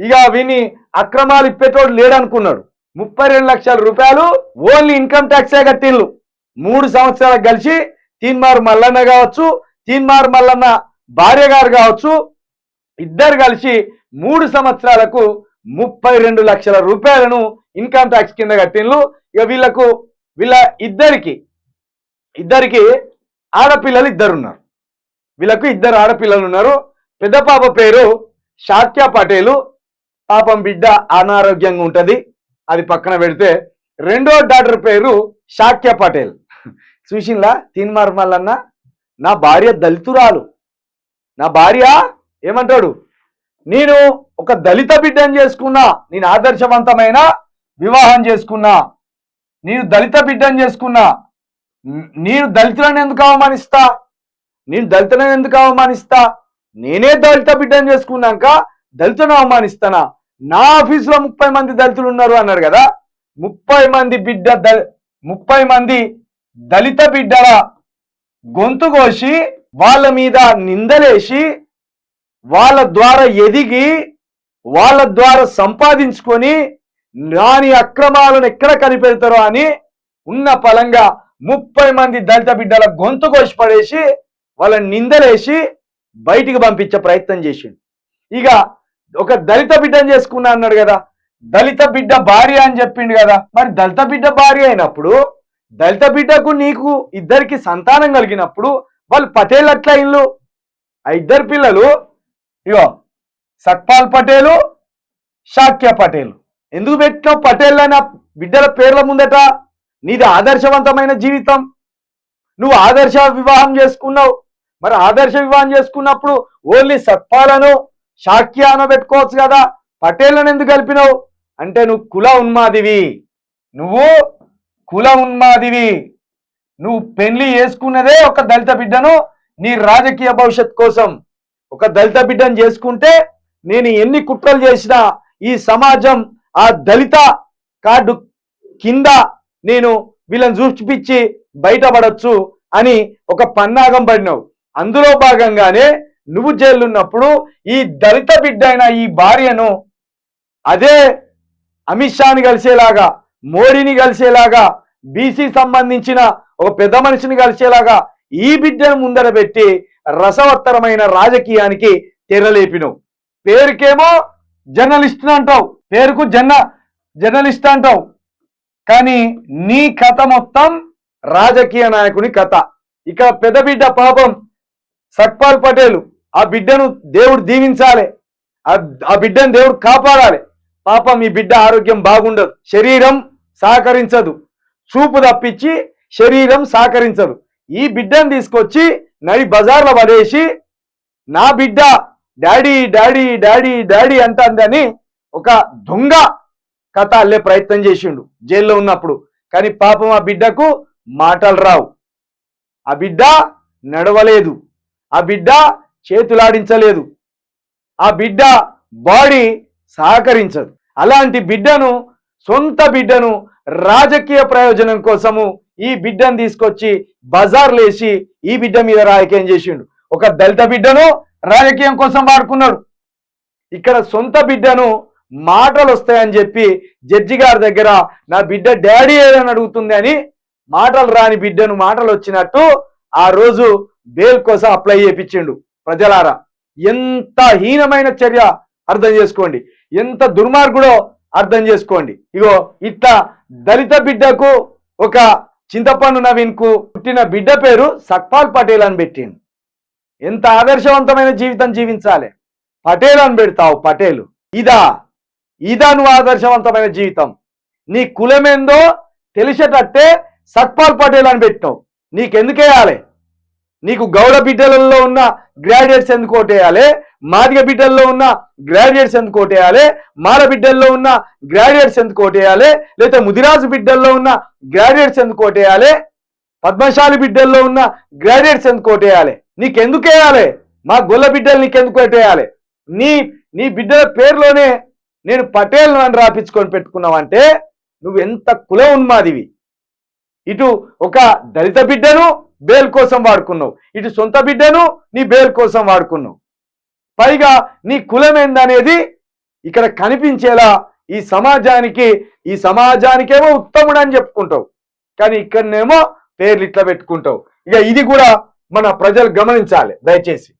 ఇక విని అక్రమాలు ఇప్పేటోడు లేడనుకున్నాడు. 32 లక్షల రూపాయలు ఓన్లీ ఇన్కమ్ ట్యాక్సే కట్టిండ్లు. 3 సంవత్సరాలకు కలిసి తీన్మార్ మల్లన్న కావచ్చు, తీన్మార్ మల్లన్న భార్య గారు కావచ్చు, ఇద్దరు కలిసి 3 సంవత్సరాలకు 32 లక్షల రూపాయలను ఇన్కమ్ ట్యాక్స్ కింద కట్టిండ్లు. ఇక వీళ్ళ ఇద్దరికి ఆడపిల్లలు ఇద్దరున్నారు. వీళ్ళకు 2 ఆడపిల్లలు ఉన్నారు. పెద్ద పాప పేరు షాక్యా పటేలు. పాపం బిడ్డ అనారోగ్యంగా ఉంటుంది, అది పక్కన పెడితే. రెండో డాక్టర్ పేరు షాక్యా పటేల్. చూసింలా తీన్మార్ మల్లన్న, నా భార్య దళితురాలు, నా భార్య ఏమంటాడు, నేను ఒక దళిత బిడ్డను చేసుకున్నా, నేను ఆదర్శవంతమైన వివాహం చేసుకున్నా, నేను దళిత బిడ్డను చేసుకున్నా, నేను దళితులను ఎందుకు అవమానిస్తా, నేనే దళిత బిడ్డను చేసుకున్నాక దళితులను అవమానిస్తానా? నా ఆఫీసులో 30 మంది దళితులు ఉన్నారు అన్నాడు కదా. 30 మంది దళిత బిడ్డల గొంతు కోసి వాళ్ళ మీద నిందలేసి వాళ్ళ ద్వారా ఎదిగి వాళ్ళ ద్వారా సంపాదించుకొని నాని అక్రమాలను ఎక్కడ కనిపెడతారో అని ఉన్న పలంగా 30 మంది దళిత బిడ్డల గొంతు కోసి పడేసి వాళ్ళని నిందలేసి బయటికి పంపించే ప్రయత్నం చేసిండు. ఇక ఒక దళిత బిడ్డను చేసుకున్నా అన్నాడు కదా, దళిత బిడ్డ భార్య అని చెప్పిండు కదా. మరి దళిత బిడ్డ భార్య అయినప్పుడు, దళిత బిడ్డకు నీకు ఇద్దరికి సంతానం కలిగినప్పుడు వాళ్ళు పటేల్ అట్లా ఇల్లు. ఆ 2 పిల్లలు ఇగో సత్పాల్ పటేలు, షాక్యా పటేలు. ఎందుకు పెట్టినావు పటేల్ అన్న బిడ్డల పేర్ల ముందట? నీది ఆదర్శవంతమైన జీవితం, నువ్వు ఆదర్శ వివాహం చేసుకున్నావు. మరి ఆదర్శ వివాహం చేసుకున్నప్పుడు ఓన్లీ సత్పాలను షాక్యాను పెట్టుకోవచ్చు కదా, పటేళ్లను ఎందుకు కలిపినావు? అంటే నువ్వు కుల ఉన్మాదివి. నువ్వు పెళ్లి చేసుకున్నదే ఒక దళిత బిడ్డను నీ రాజకీయ భవిష్యత్ కోసం. ఒక దళిత బిడ్డను చేసుకుంటే నేను ఎన్ని కుట్రలు చేసినా ఈ సమాజం ఆ దళిత కార్డు కింద నేను వీళ్ళని చూపించి బయటపడచ్చు అని ఒక పన్నాగం పడినావు. అందులో భాగంగానే నువ్వు జైలు ఉన్నప్పుడు ఈ దళిత బిడ్డ అయిన ఈ భార్యను అదే అమిత్ షాని కలిసేలాగా, మోడీని కలిసేలాగా, బీసీ సంబంధించిన ఒక పెద్ద మనిషిని కలిసేలాగా ఈ బిడ్డను ముందర పెట్టి రసవత్తరమైన రాజకీయానికి తెరలేపినవు. పేరుకేమో జర్నలిస్ట్ అంటావు, పేరుకు జర్నలిస్ట్ అంటావు, కానీ నీ కథ మొత్తం రాజకీయ నాయకుని కథ. ఇక పెద్ద బిడ్డ పాపం సత్పాల్ పటేల్, ఆ బిడ్డను దేవుడు దీవించాలి, ఆ బిడ్డను దేవుడు కాపాడాలి. పాపం ఈ బిడ్డ ఆరోగ్యం బాగుండదు, శరీరం సహకరించదు, చూపు తప్పించి శరీరం సహకరించదు. ఈ బిడ్డను తీసుకొచ్చి నడి బజార్లో పడేసి నా బిడ్డ డాడీ డాడీ డాడీ డాడీ అంటుందని ఒక దొంగ కథ అల్లే ప్రయత్నం చేసిండు జైల్లో ఉన్నప్పుడు. కానీ పాపం ఆ బిడ్డకు మాటలు రావు, ఆ బిడ్డ నడవలేదు, ఆ బిడ్డ చేతులాడించలేదు, ఆ బిడ్డ బాడీ సహకరించదు. అలాంటి బిడ్డను, సొంత బిడ్డను రాజకీయ ప్రయోజనం కోసము ఈ బిడ్డను తీసుకొచ్చి బజార్లేసి ఈ బిడ్డ మీద రాజకీయం చేసిండు. ఒక దళిత బిడ్డను రాజకీయం కోసం వాడుకున్నాడు. ఇక్కడ సొంత బిడ్డను మాటలు వస్తాయని చెప్పి జడ్జి గారి దగ్గర నా బిడ్డ డాడీ ఏదని అడుగుతుంది అని మాటలు రాని బిడ్డను మాటలు వచ్చినట్టు ఆ రోజు బెయిల్ కోసం అప్లై చేయించిండు. ప్రజలారా, ఎంత హీనమైన చర్య అర్థం చేసుకోండి, ఎంత దుర్మార్గుడో అర్థం చేసుకోండి. ఇగో ఇట్లా దళిత బిడ్డకు, ఒక చింతపండు నవీన్ కు పుట్టిన బిడ్డ పేరు సత్పాల్ పటేల్ అని పెట్టిండు. ఎంత ఆదర్శవంతమైన జీవితం జీవించాలి, పటేల్ అని పెడతావు. పటేలు ఇదా నువ్వు ఆదర్శవంతమైన జీవితం? నీ కులమేందో తెలిసేటట్టే సత్పాల్ పటేల్ అని పెట్టినావు. నీకెందుకేయాలి? నీకు గౌడ బిడ్డలలో ఉన్న గ్రాడ్యుయేట్స్ ఎందుకు ఓటేయాలి, మాదిగ బిడ్డల్లో ఉన్న గ్రాడ్యుయేట్స్ ఎందుకు ఓటేయాలి, మాల బిడ్డల్లో ఉన్న గ్రాడ్యుయేట్స్ ఎందుకు ఓటేయాలి, లేకపోతే ముదిరాజు బిడ్డల్లో ఉన్న గ్రాడ్యుయేట్స్ ఎందుకు ఓటేయాలి, పద్మశాలి బిడ్డల్లో ఉన్న గ్రాడ్యుయేట్స్ ఎందుకు ఓటేయాలి? నీకెందుకేయాలి? మా గొల్ల బిడ్డలు నీకెందుకు ఓటేయాలి? నీ బిడ్డల పేరులోనే నేను పటేల్ అని రాపించుకొని పెట్టుకున్నావంటే నువ్వు ఎంత కుల ఉన్మాదివి. ఇటు ఒక దళిత బిడ్డను బెయిల్ కోసం వాడుకున్నావు, ఇటు సొంత బిడ్డను నీ బెయిల్ కోసం వాడుకున్నావు. పైగా నీ కులం ఏందనేది ఇక్కడ కనిపించేలా ఈ సమాజానికేమో ఉత్తముడు అని చెప్పుకుంటావు, కానీ ఇక్కడనేమో పేర్లు ఇట్లా పెట్టుకుంటావు. ఇక ఇది కూడా మన ప్రజలు గమనించాలి దయచేసి.